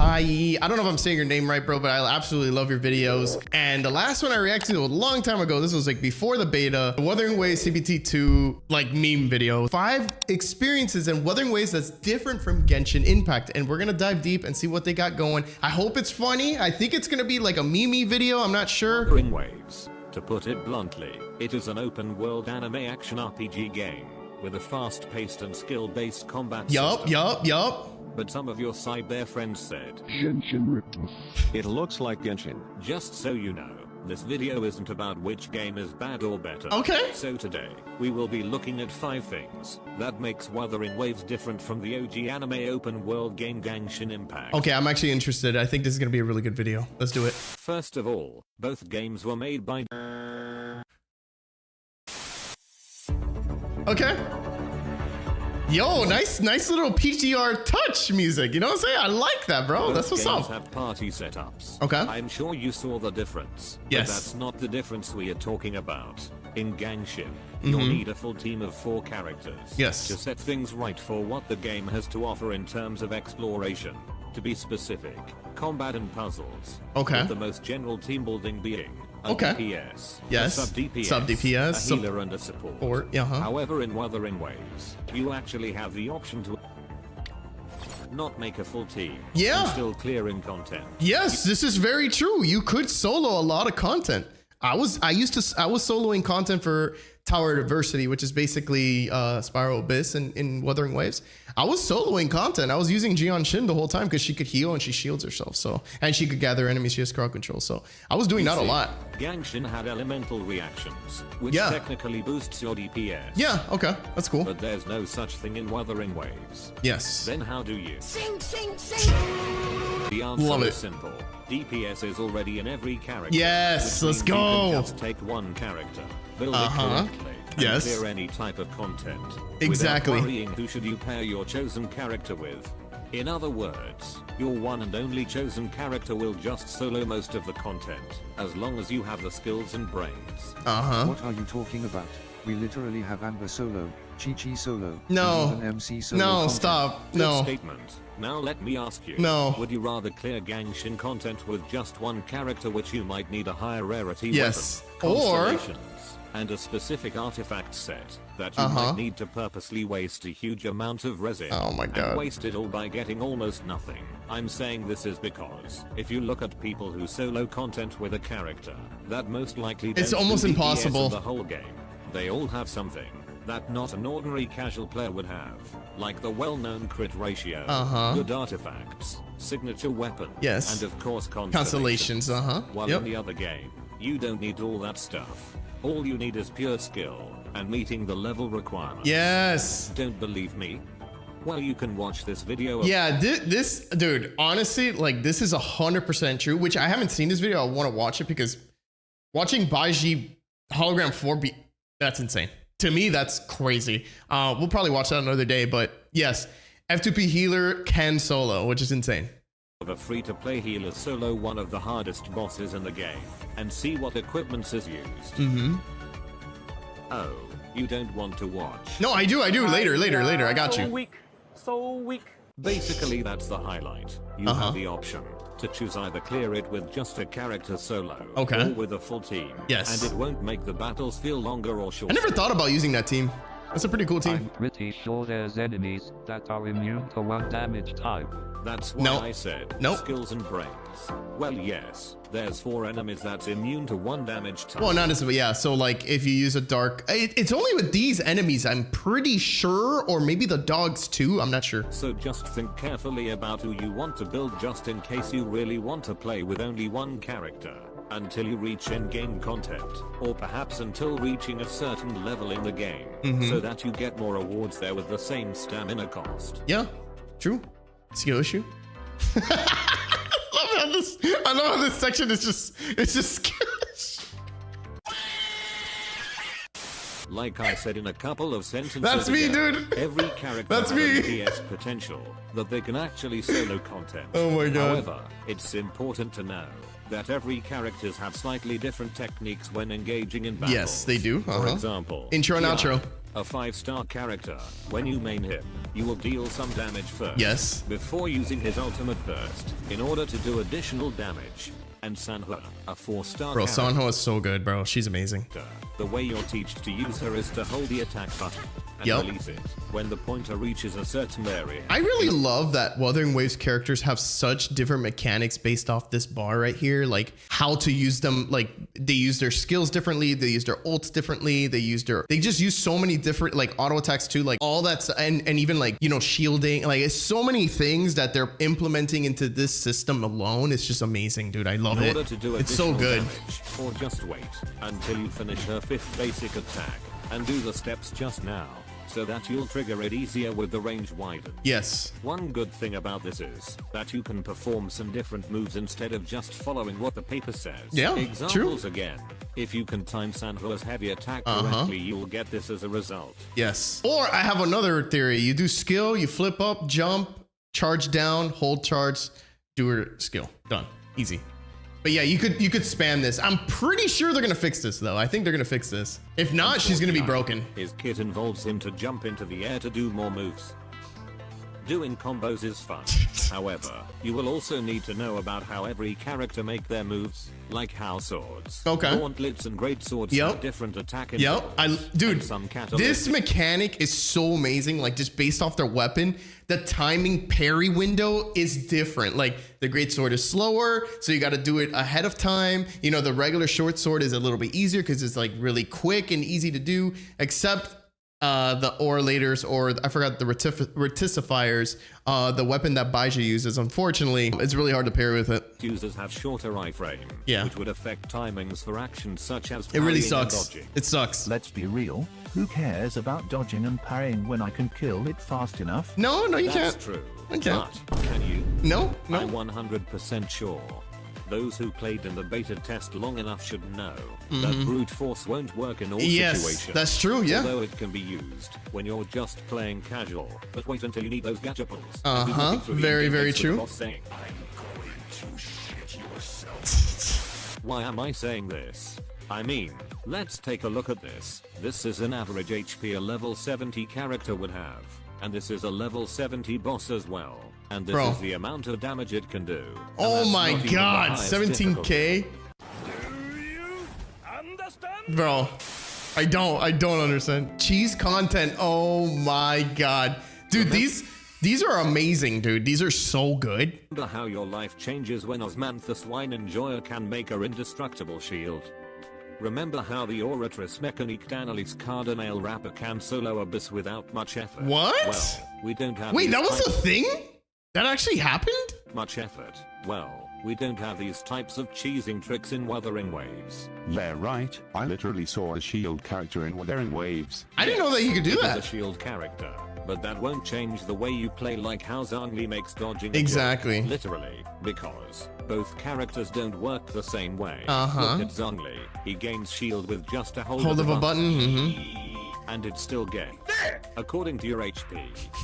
I don't know if I'm saying your name right, bro, but I absolutely love your videos. And the last one I reacted to a long time ago, this was like before the beta, the Wuthering Waves CBT2 like meme video. 5 experiences in Wuthering Waves that's different from Genshin Impact. And we're gonna dive deep and see what they got going. I hope it's funny. I think it's gonna be like a meme video. I'm not sure. Wuthering Waves, to put it bluntly, it is an open world anime action RPG game with a fast-paced and skill-based combat system. Yup. But some of your cyber friends said Genshin ripoff. It looks like Genshin. Just so you know, this video isn't about which game is bad or better. Okay. So today, we will be looking at 5 things that makes Wuthering Waves different from the OG anime open world game Genshin Impact. Okay, I'm actually interested. I think this is gonna be a really good video. Let's do it. First of all, both games were made by Okay. Yo, nice little PTR touch music. You know what I'm saying? I like that, bro. That's what's games up. have party setups. Okay. I'm sure you saw the difference. Yes. But that's not the difference we are talking about. In Genshin, you'll need a full team of 4 characters. Yes. To set things right for what the game has to offer in terms of exploration. To be specific, combat and puzzles. Okay. With the most general team building being a Okay. DPS, Yes. a sub-DPS, Sub-DPS, a healer and a support. Or, However, in Wuthering Waves, you actually have the option to not make a full team. Yeah. And still clearing content. Yes, this is very true. You could solo a lot of content. I was soloing content for Tower Diversity, which is basically Spiral Abyss in Wuthering Waves. I was soloing content. I was using Genshin the whole time because she could heal and she shields herself. So, and she could gather enemies. She has crowd control. So I was doing that a lot. Genshin had elemental reactions, which technically boosts your DPS. Yeah, okay, that's cool. But there's no such thing in Wuthering Waves. Yes. Then how do you? Sing. The answer Love is it. simple. DPS is already in every character. Yes, which let's means you can go. just take one character, build it correctly, and Yes. clear any type of content. Exactly. Without worrying who should you pair your chosen character with. In other words, your one and only chosen character will just solo most of the content, as long as you have the skills and brains. What are you talking about? We literally have Amber solo, Chi solo, No. and even MC solo. No, content. stop. Good No. statement. Now let me ask you. No. Would you rather clear Genshin content with just one character which you might need a higher rarity Yes. weapon, Or- constellations, and a specific artifact set that you might need to purposely waste a huge amount of resin. Oh my God. And waste it all by getting almost nothing. I'm saying this is because if you look at people who solo content with a character, that most likely It's don't almost do DPS impossible. in the whole game. They all have something that not an ordinary casual player would have, like the well-known crit ratio, good artifacts, signature weapon, Yes. and of course Constellations, While Yep. in the other game, you don't need all that stuff. All you need is pure skill and meeting the level requirements. Yes. Don't believe me? Well, you can watch this video. Yeah, this dude, honestly, like this is 100% true, which I haven't seen this video. I want to watch it because watching Baiji Hologram 4 that's insane. To me, that's crazy. We'll probably watch that another day, but yes, F2P healer can solo, which is insane. Of a free-to-play healer solo one of the hardest bosses in the game, and see what equipment is used. Oh, you don't want to watch. No, I do. Later. I got you. So weak. Basically, that's the highlight. You have the option to choose either clear it with just a character solo, Okay. or with a full team. Yes. And it won't make the battles feel longer or I shorter. never thought about using that team. That's a pretty cool team. I'm pretty sure there's enemies that are immune to one damage type. That's why Nope. I said Nope. skills and brains. Well, yes, there's 4 enemies that's immune to 1 damage type. Well, not as yeah. So like, if you use a dark, it's only with these enemies. I'm pretty sure, or maybe the dogs too. I'm not sure. So just think carefully about who you want to build just in case you really want to play with only one character until you reach in-game content, or perhaps until reaching a certain level in the game, so that you get more rewards there with the same stamina cost. Yeah, true. Skill issue. I love how this section is just skill issue. Like I said in a couple of sentences That's me, ago, dude. every character That's has me. a DPS potential that they can actually solo content. Oh my God. However, it's important to know that every characters have slightly different techniques when engaging in battles. Yes, they do. For example, Intro and Kia, outro. a 5-star character. When you main him, you will deal some damage first. Yes. Before using his ultimate burst, in order to do additional damage. And Sanhua, a 4-star Bro, character. Sanhua is so good, bro. She's amazing. The way you're taught to use her is to hold the attack button and Yup. release it when the pointer reaches a certain area. I really love that Wuthering Waves characters have such different mechanics based off this bar right here. Like how to use them. Like they use their skills differently. They use their ults differently. They just use so many different like auto attacks too. Like all that's and even like, you know, shielding. Like it's so many things that they're implementing into this system alone. It's just amazing, dude. I love In it. order to do It's so additional good. damage, or just wait until you finish her 5th basic attack and do the steps just now, so that you'll trigger it easier with the range widened. Yes. One good thing about this is that you can perform some different moves instead of just following what the paper says. Yeah, Examples true. again. If you can time Sanhua's heavy attack correctly, you'll get this as a result. Yes. Or I have another theory. You do skill, you flip up, jump, charge down, hold charge, do her skill. Done. Easy. But yeah, you could spam this. I'm pretty sure they're gonna fix this though. I think they're gonna fix this. If not, she's gonna be broken. His kit involves him to jump into the air to do more moves. Doing combos is fun. However, you will also need to know about how every character make their moves, like how swords, Okay. gauntlets, and great swords Yep. have different attack Yep. intervals, Dude, and some this mechanic is so amazing. Like just based off their weapon, the timing parry window is different. Like the great sword is slower, so you got to do it ahead of time. You know, the regular short sword is a little bit easier because it's like really quick and easy to do, except the orators, or I forgot the reticifiers, the weapon that Baija uses. Unfortunately, it's really hard to parry with it. users have shorter iframe, Yeah. which would affect timings for actions such as It really parrying and sucks. dodging. It sucks. Let's be real, who cares about dodging and parrying when I can kill it fast enough? No, you That's can't. true. Okay. But can you? No. I'm 100% sure. Those who played in the beta test long enough should know that brute force won't work in all Yes, situations. that's true, yeah. Although it can be used when you're just playing casual. But wait until you need those gadgetals. Very, very true. Why am I saying this? I mean, let's take a look at this. This is an average HP a level 70 character would have. And this is a level 70 boss as well. And this Bro. is the amount of damage it can do. And Oh that's my not even the god, highest 17k? Bro, I don't understand. Cheese content, oh my god. Dude, these are amazing, dude. These are so good. Remember how your life changes when Osmanthus Wine Enjoyer can make a indestructible shield? Remember how the Oratrice Mechanique Danalis Cardinal Rapper can solo Abyss without much effort? What? Well, we don't have Wait, these that was types a thing? That actually happened? much effort. Well, we don't have these types of cheesing tricks in Wuthering Waves. Yeah, right. I literally saw a shield character in Wuthering Waves. I didn't know that you could do It is a that. shield character, but that won't change the way you play, like how Zhongli makes dodging a joke. Exactly. Literally, because both characters don't work the same way. Uh-huh. Look at Zhongli. He gains shield with just a Hold of a button. and it's still gay. According to your HP.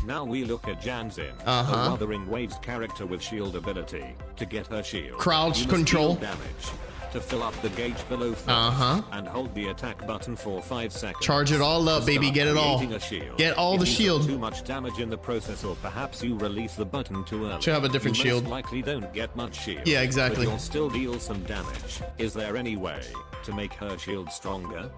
Now we look at Janzin, Uh-huh. a Wuthering Waves character with shield ability. To get her shield, Crouch you must control. deal damage to fill up the gauge below first, and hold the attack button for 5 seconds. Charge it all up, To baby. start Get it all. creating a shield. Get all If the you took shield. Too much damage in the process, or perhaps you release the button too early. Should have a different you shield. Most likely don't get much shield. Yeah, exactly. But you'll still deal some damage. Is there any way to make her shield stronger?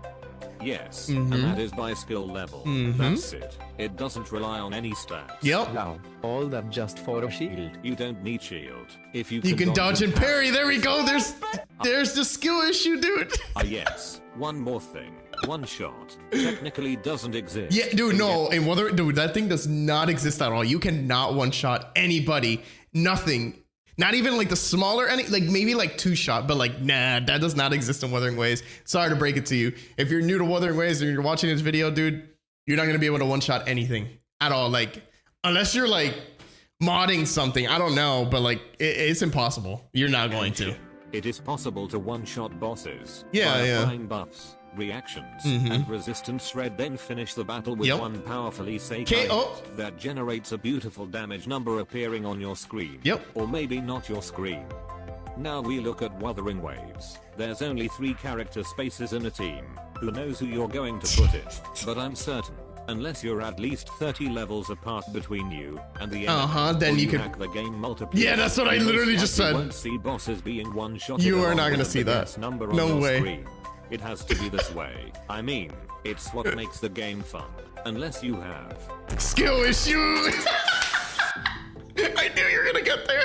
Yes, and that is by skill level. That's it. It doesn't rely on any stats. Yep. Now, all that just for a shield. You don't need shield. If you You can dodge and parry. There we go. There's the skill issue, dude. Yes. One more thing. One shot technically doesn't exist. Yeah, dude, no. And dude, that thing does not exist at all. You cannot one-shot anybody. Nothing. Not even like the smaller, like maybe like 2-shot, but like, nah, that does not exist in Wuthering Waves. Sorry to break it to you. If you're new to Wuthering Waves and you're watching this video, dude, you're not going to be able to one-shot anything at all. Like, unless you're like modding something, I don't know, but like, it's impossible. You're not going to. It is possible to one-shot bosses Yeah, by yeah. applying buffs, reactions, and resistance shred, then finish the battle with Yep. one powerfully say KO. that generates a beautiful damage number appearing on your screen. Yep. Or maybe not your screen. Now we look at Wuthering Waves. There's only 3 character spaces in a team. Who knows who you're going to put in? But I'm certain Unless you're at least 30 levels apart between you and the enemy, then or you could hack the game multiple. Yeah, that's what I literally just said. You won't see bosses being one-shot. You are not gonna see that. No way. Screen. It has to be this way. I mean, it's what makes the game fun. Unless you have skill issue. I knew you were gonna get there.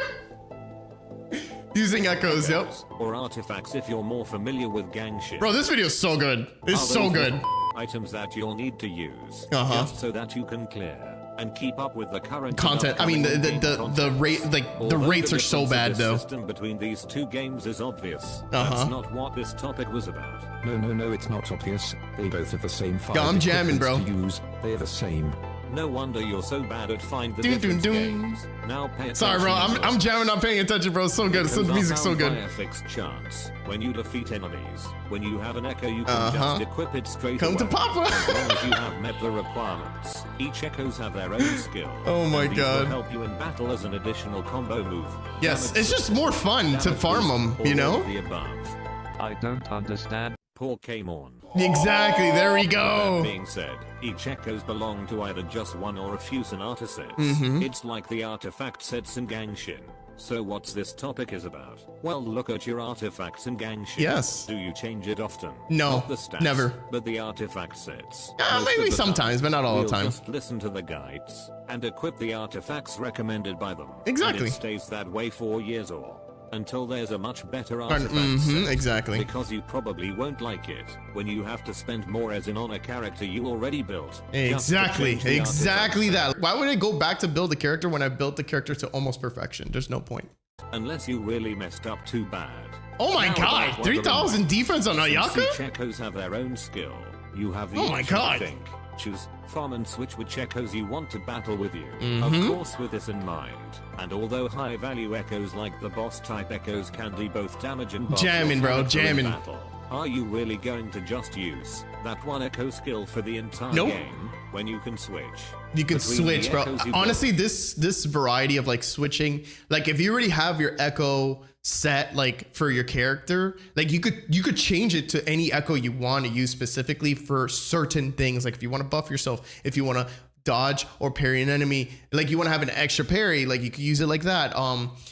Using echoes, yep. Or artifacts if you're more familiar with Genshin. Bro, this video is so good. It's so good. Items that you'll need to use just so that you can clear and keep up with the current content. I mean, the rate, like the rates are so bad though. The system between these two games is obvious. That's not what this topic was about. No, it's not obvious. They both have the same file. Yo, I'm jamming, bro. To use. They're the same. No wonder you're so bad at find the difference games. Now pay attention. Sorry, bro. I'm jamming, not paying attention, bro. It's so good. The music's so good. A fixed chance when you defeat enemies. When you have an echo, you can just equip it straight away. Come to Papa. As long as you have met the requirements. Each echoes have their own skill. Oh my god. Will help you in battle as an additional combo move. Yes, it's just more fun to farm them, you know? The above. I don't understand. Poor Kamon. Exactly, there we go. That being said, each echoes belong to either just one or a few sonata sets. It's like the artifact sets in Genshin. So what's this topic is about? Well, look at your artifacts in Genshin. Yes. Do you change it often? No, not the stats, never. But the artifact sets. Maybe sometimes, but not all the time. Just listen to the guides and equip the artifacts recommended by them. Exactly. And it stays that way for years or until there's a much better artifact set. Exactly. Because you probably won't like it when you have to spend more as in on a character you already built. Exactly that. Why would I go back to build a character when I built the character to almost perfection? There's no point. Unless you really messed up too bad. Oh my god, 3,000 defense on Ayaka? Each echoes have their own skill. You have the option to think, choose, farm and switch which echoes you want to battle with you. Of course with this in mind. And although high value echoes like the boss type echoes can do both damage and buff jamming, bro, jamming. Are you really going to just use that one echo skill for the entire game when you can switch? You can switch, bro. Honestly, this variety of like switching, like if you already have your echo set like for your character, like you could change it to any echo you want to use specifically for certain things. Like if you want to buff yourself, if you want to dodge or parry an enemy, like you want to have an extra parry, like you could use it like that.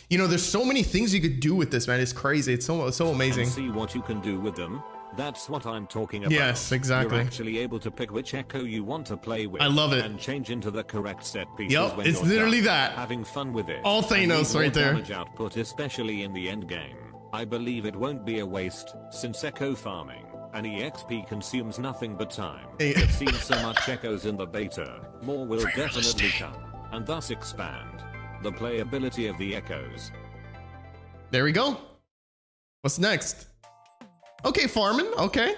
You know, there's so many things you could do with this, man. It's crazy. It's so amazing. And see what you can do with them. That's what I'm talking about. Yes, exactly. You're actually able to pick which echo you want to play with. I love it. And change into the correct set pieces. Yep, when it's you're literally done. that. Having fun with it. All Thanos right there. Damage output, especially in the end game. I believe it won't be a waste, since echo farming and EXP consumes nothing but time. I've seen so much echoes in the beta. More will definitely come, and thus expand the playability of the echoes. There we go. What's next? Okay, farming. Okay.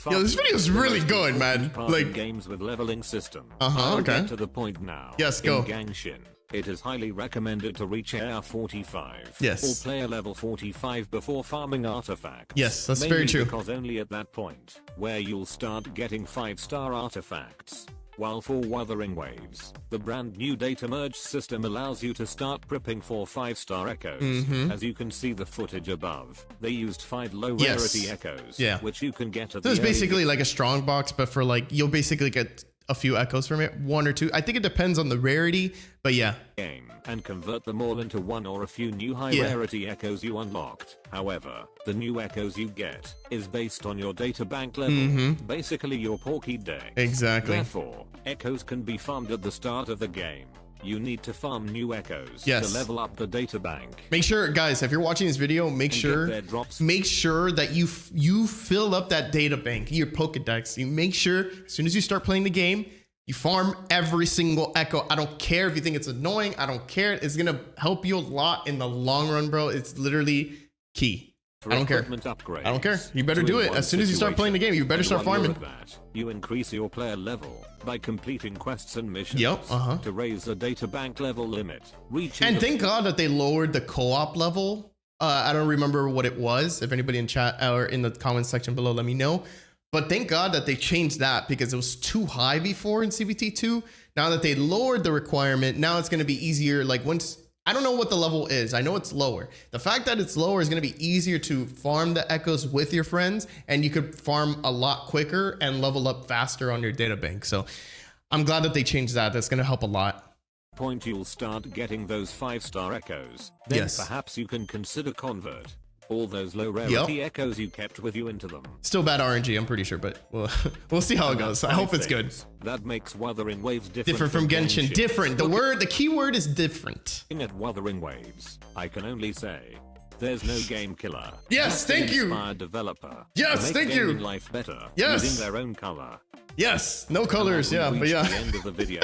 Yo, this video is really good, man. Like games with leveling system. Okay. Get to the point now. Yes, go. In Genshin, it is highly recommended to reach AR 45. Yes. Or player level 45 before farming artifacts. Yes, that's mainly very true. Because only at that point, where you'll start getting 5-star artifacts. While for Wuthering Waves, the brand new data merge system allows you to start prepping for 5-star echoes. As you can see the footage above, they used 5 low rarity echoes, which you can get at so it's basically like a strong box, but for like, you'll basically get a few echoes from it, 1 or 2. I think it depends on the rarity, but yeah. Game and convert them all into 1 or a few new high rarity echoes you unlocked. However, the new echoes you get is based on your data bank level, basically your Porky deck. Exactly. Therefore, echoes can be farmed at the start of the game. You need to farm new echoes to level up the data bank. Make sure, guys, if you're watching this video, make sure that you fill up that data bank, your Pokedex. You make sure as soon as you start playing the game, you farm every single echo. I don't care if you think it's annoying. I don't care. It's gonna help you a lot in the long run, bro. It's literally key. I don't care. I don't care. You better do it. As soon as you start playing the game, you better start farming. You increase your player level by completing quests and missions to raise the data bank level limit. And thank God that they lowered the co-op level. I don't remember what it was. If anybody in chat or in the comment section below, let me know. But thank God that they changed that because it was too high before in CBT2. Now that they lowered the requirement, now it's going to be easier. Like once I don't know what the level is. I know it's lower. The fact that it's lower is going to be easier to farm the echoes with your friends, and you could farm a lot quicker and level up faster on your data bank. So I'm glad that they changed that. That's going to help a lot. Point you'll start getting those 5-star echoes. Then Yes. perhaps you can consider convert all those low rarity Yep. echoes you kept with you into them. Still bad RNG, I'm pretty sure, but we'll see how it goes. I hope it's good. That makes Wuthering Waves Different from Genshin. Different. The key word is different. Looking at Wuthering Waves, I can only say, there's no game killer. Yes, Just thank an you. inspired developer. Yes, to make thank you. gaming life better. Yes. Using their own color. Yes, no colors, And yeah, we but reached yeah. the end of the video.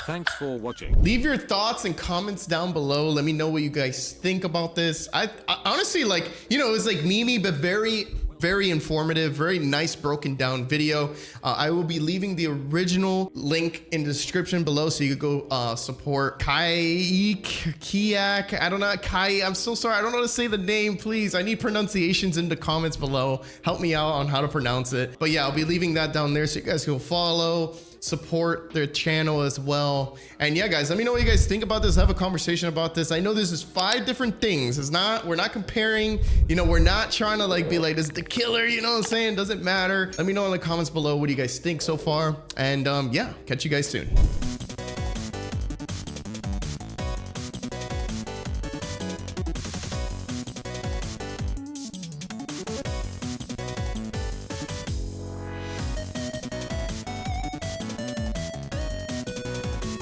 Thanks for watching. Leave your thoughts and comments down below. Let me know what you guys think about this. I honestly, like, you know, it's like memey, but very informative, very nice broken down video. I will be leaving the original link in the description below, so you could go support Kiak. I don't know, Kai. I'm so sorry. I don't know how to say the name. Please, I need pronunciations in the comments below. Help me out on how to pronounce it. But yeah, I'll be leaving that down there so you guys can follow, support their channel as well. And yeah, guys, let me know what you guys think about this. Have a conversation about this. I know this is 5 different things. We're not comparing, you know, we're not trying to like be like, this is the killer, you know what I'm saying? Doesn't matter. Let me know in the comments below what do you guys think so far. And yeah, catch you guys soon.